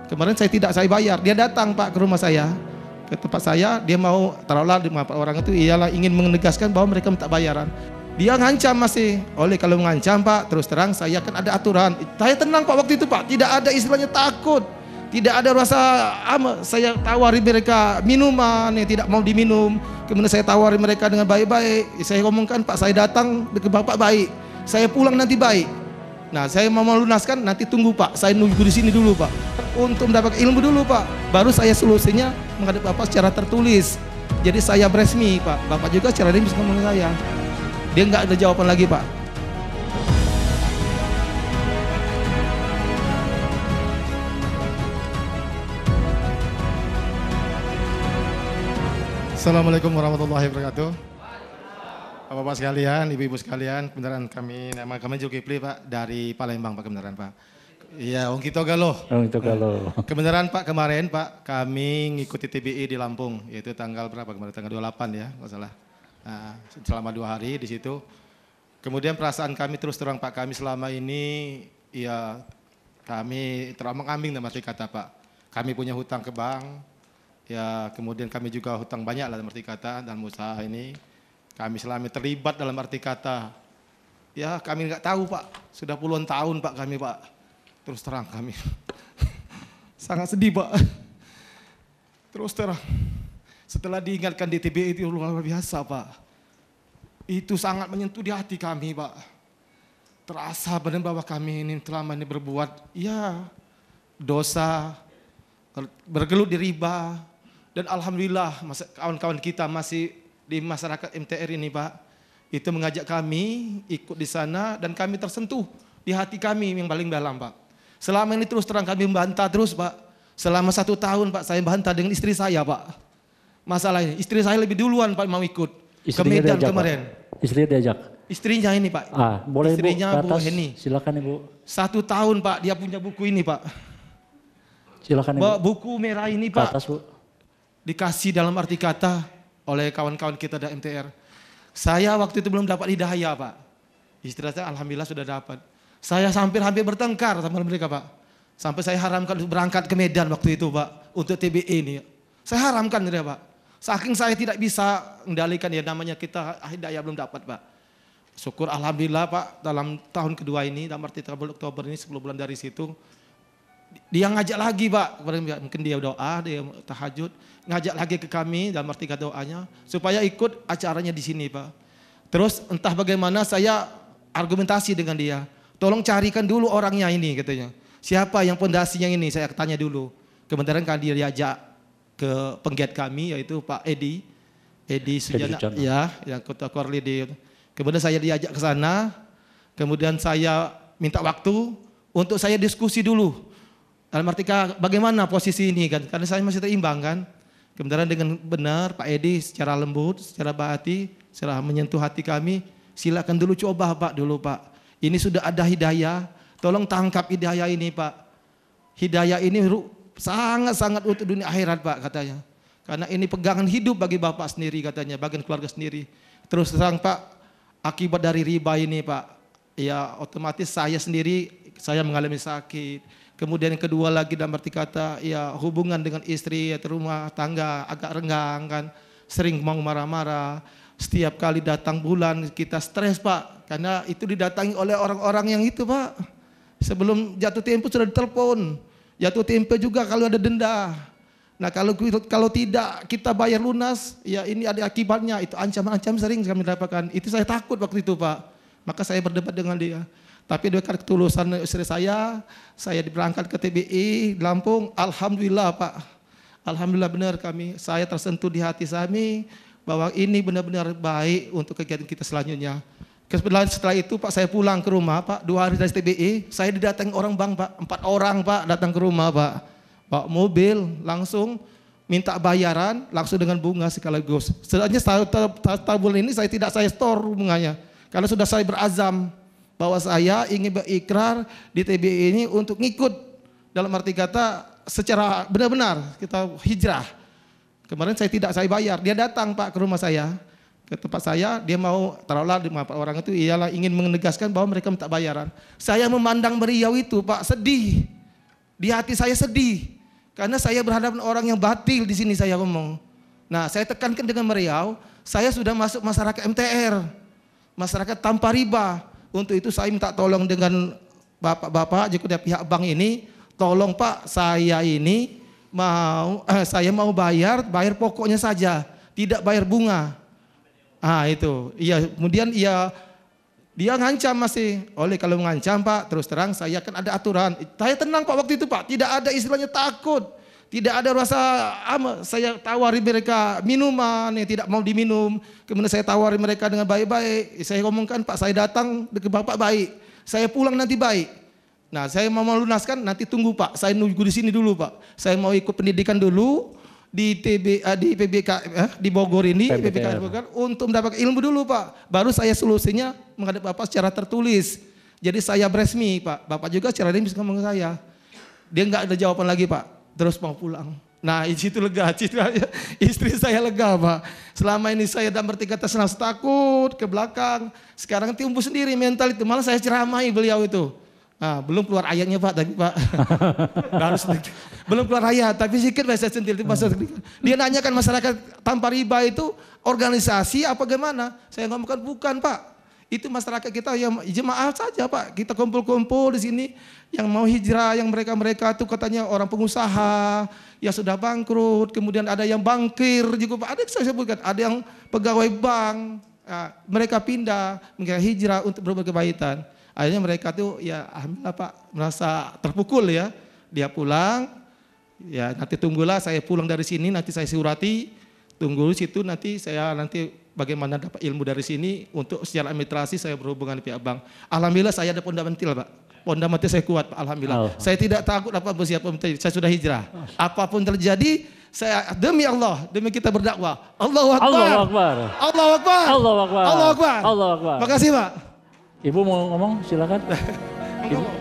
Kemarin saya bayar, dia datang Pak ke rumah saya, ke tempat saya, dia mau taruhlah orang itu ialah ingin menegaskan bahwa mereka minta bayaran. Dia ngancam masih, oleh kalau mengancam Pak, terus terang saya kan ada aturan. Saya tenang Pak waktu itu Pak, tidak ada istilahnya takut, tidak ada rasa saya tawari mereka minuman yang tidak mau diminum, kemudian saya tawari mereka dengan baik-baik. Saya ngomongkan Pak, saya datang ke Bapak baik, saya pulang nanti baik. Nah, saya mau melunaskan, nanti tunggu Pak, saya nunggu di sini dulu Pak, untuk mendapat ilmu dulu Pak, baru saya solusinya menghadap Bapak secara tertulis. Jadi saya beresmi Pak, Bapak juga secara dia bisa ngomong saya. Dia nggak ada jawaban lagi Pak. Assalamualaikum warahmatullahi wabarakatuh. Bapak-bapak sekalian, ibu-ibu sekalian, kebenaran nama kami Zulkifli Pak, dari Palembang Pak, kebenaran Pak. Iya, Ong Kito Galo. Kebenaran Pak, kemarin Pak, kami ngikuti TBI di Lampung, yaitu tanggal berapa kemarin, tanggal 28 ya, nggak salah. Nah, selama 2 hari di situ. Kemudian perasaan kami terus terang Pak, kami selama ini, ya kami terombang-ambing dalam arti kata Pak. Kami punya hutang ke bank, ya kemudian kami juga hutang banyak lah dalam arti kata, dalam usaha ini. Kami selama terlibat dalam arti kata, ya kami nggak tahu Pak, sudah puluhan tahun Pak kami Pak, terus terang kami sangat sedih Pak, terus terang. Setelah diingatkan di TBI itu luar biasa Pak, itu sangat menyentuh di hati kami Pak. Terasa benar bahwa kami ini selama ini berbuat, ya dosa, bergelut di riba, dan alhamdulillah kawan-kawan kita masih di masyarakat MTR ini Pak, itu mengajak kami ikut di sana dan kami tersentuh di hati kami yang paling dalam Pak. Selama ini terus terang kami membantah terus Pak. Selama 1 tahun Pak saya bantah dengan istri saya Pak. Masalahnya istri saya lebih duluan Pak mau ikut ke Medan kemarin. Istrinya diajak? Istrinya ini Pak. Boleh istrinya Bu, Bu Heni. Silakan Ibu. 1 tahun Pak dia punya buku ini Pak. Silakan Ibu. Buku merah ini Pak. Ke atas Bu. Dikasih dalam arti kata oleh kawan-kawan kita dari MTR. Saya waktu itu belum dapat hidayah Pak. Istri saya alhamdulillah sudah dapat. Saya hampir bertengkar sama mereka Pak. Sampai saya haramkan berangkat ke Medan waktu itu Pak. Untuk TBI ini. Saya haramkan mereka Pak. Saking saya tidak bisa mengendalikan ya namanya kita hidayah belum dapat Pak. Syukur alhamdulillah Pak dalam tahun kedua ini, dalam arti 30 Oktober ini 10 bulan dari situ. Dia ngajak lagi Pak, mungkin dia doa, dia tahajud, ngajak lagi ke kami dalam arti kata doanya, supaya ikut acaranya di sini Pak. Terus entah bagaimana saya argumentasi dengan dia, tolong carikan dulu orangnya ini katanya. Siapa yang pondasinya ini, saya tanya dulu. Kemudian kan dia diajak ke penggiat kami yaitu Pak Edi Sujana, ya, yang Kota Korli di. Kemudian saya diajak ke sana, kemudian saya minta waktu untuk saya diskusi dulu. Dalam arti bagaimana posisi ini kan, karena saya masih terimbang kan. Kemudian dengan benar Pak Edi secara lembut, secara hati, secara menyentuh hati kami, silakan dulu coba Pak dulu Pak. Ini sudah ada hidayah, tolong tangkap hidayah ini Pak. Hidayah ini sangat-sangat untuk dunia akhirat Pak katanya. Karena ini pegangan hidup bagi Bapak sendiri katanya, bagian keluarga sendiri. Terus terang Pak, akibat dari riba ini Pak, ya otomatis saya sendiri, saya mengalami sakit. Kemudian yang kedua lagi dalam arti kata, ya hubungan dengan istri atau rumah tangga agak renggang kan. Sering mau marah-marah. Setiap kali datang bulan kita stres Pak. Karena itu didatangi oleh orang-orang yang itu Pak. Sebelum jatuh tempo sudah ditelepon. Jatuh tempo juga kalau ada denda. Nah kalau tidak kita bayar lunas, ya ini ada akibatnya. Itu ancaman-ancaman sering kami dapatkan. Itu saya takut waktu itu Pak. Maka saya berdebat dengan dia. Tapi dengan ketulusan istri saya berangkat ke TBI Lampung, alhamdulillah Pak. Alhamdulillah benar saya tersentuh di hati kami bahwa ini benar-benar baik untuk kegiatan kita selanjutnya. Kemudian setelah itu Pak saya pulang ke rumah Pak, 2 hari dari TBI, saya didatangi orang bank Pak, 4 orang Pak datang ke rumah Pak. Bawa mobil langsung minta bayaran langsung dengan bunga sekaligus. Sebenarnya tabung ini saya store bunganya. Karena sudah saya berazam bahwa saya ingin berikrar di TBI ini untuk ngikut dalam arti kata secara benar-benar kita hijrah. Kemarin saya bayar, dia datang Pak ke rumah saya, ke tempat saya, dia mau taruhlah orang itu ialah ingin menegaskan bahwa mereka minta bayaran. Saya memandang beliau itu Pak sedih, di hati saya sedih. Karena saya berhadapan orang yang batil di sini saya ngomong. Nah, saya tekankan dengan meriau, saya sudah masuk masyarakat MTR, masyarakat tanpa riba. Untuk itu saya minta tolong dengan bapak-bapak juga dari pihak bank ini, tolong Pak, saya ini saya mau bayar pokoknya saja, tidak bayar bunga. Itu. Iya, kemudian dia ngancam masih. Oleh kalau mengancam Pak, terus terang saya kan ada aturan. Saya tenang Pak waktu itu Pak, tidak ada istilahnya takut. Tidak ada rasa saya tawari mereka minuman yang tidak mau diminum. Kemudian saya tawari mereka dengan baik-baik. Saya ngomongkan Pak, saya datang ke Bapak baik. Saya pulang nanti baik. Nah, saya mau melunaskan nanti tunggu Pak. Saya nunggu di sini dulu Pak. Saya mau ikut pendidikan dulu di PBK di Bogor ini, PBK Bogor untuk mendapatkan ilmu dulu Pak. Baru saya solusinya menghadap Bapak secara tertulis. Jadi saya beresmi Pak. Bapak juga secara ini bisa ngomong ke saya. Dia nggak ada jawaban lagi Pak. Terus mau pulang. Nah, di situ lega, istri saya lega Pak. Selama ini saya dan bertiga tersenang takut ke belakang. Sekarang tumbuh sendiri mental itu. Malah saya ceramai beliau itu. Belum keluar ayatnya Pak, tapi Pak harus belum keluar ayat, tapi sedikit saya sentil. Dia nanyakan masyarakat tanpa riba itu organisasi apa gimana? Saya ngomongkan bukan Pak. Itu masyarakat kita yang jemaah saja Pak. Kita kumpul-kumpul di sini yang mau hijrah, yang mereka itu katanya orang pengusaha yang sudah bangkrut, kemudian ada yang bankir juga Pak. Ada yang saya sebutkan, ada yang pegawai bank. Mereka pindah, mereka hijrah untuk berbagai kebaikan. Akhirnya mereka tuh ya alhamdulillah Pak merasa terpukul ya. Dia pulang, ya nanti tunggulah saya pulang dari sini, nanti saya surati, tunggu di situ nanti saya bagaimana dapat ilmu dari sini untuk secara administrasi saya berhubungan dengan pihak bank. Alhamdulillah saya ada fundamental Pak. Fundamental saya kuat Pak, alhamdulillah. Saya tidak takut apa bersiap, saya sudah hijrah. Apapun terjadi, saya demi Allah, demi kita berdakwah. Allahu Akbar. Allahu Akbar. Allahu Akbar. Allahu Akbar. Allahu Akbar. Allahu Akbar. Makasih Pak. Ibu mau ngomong silakan. Ibu.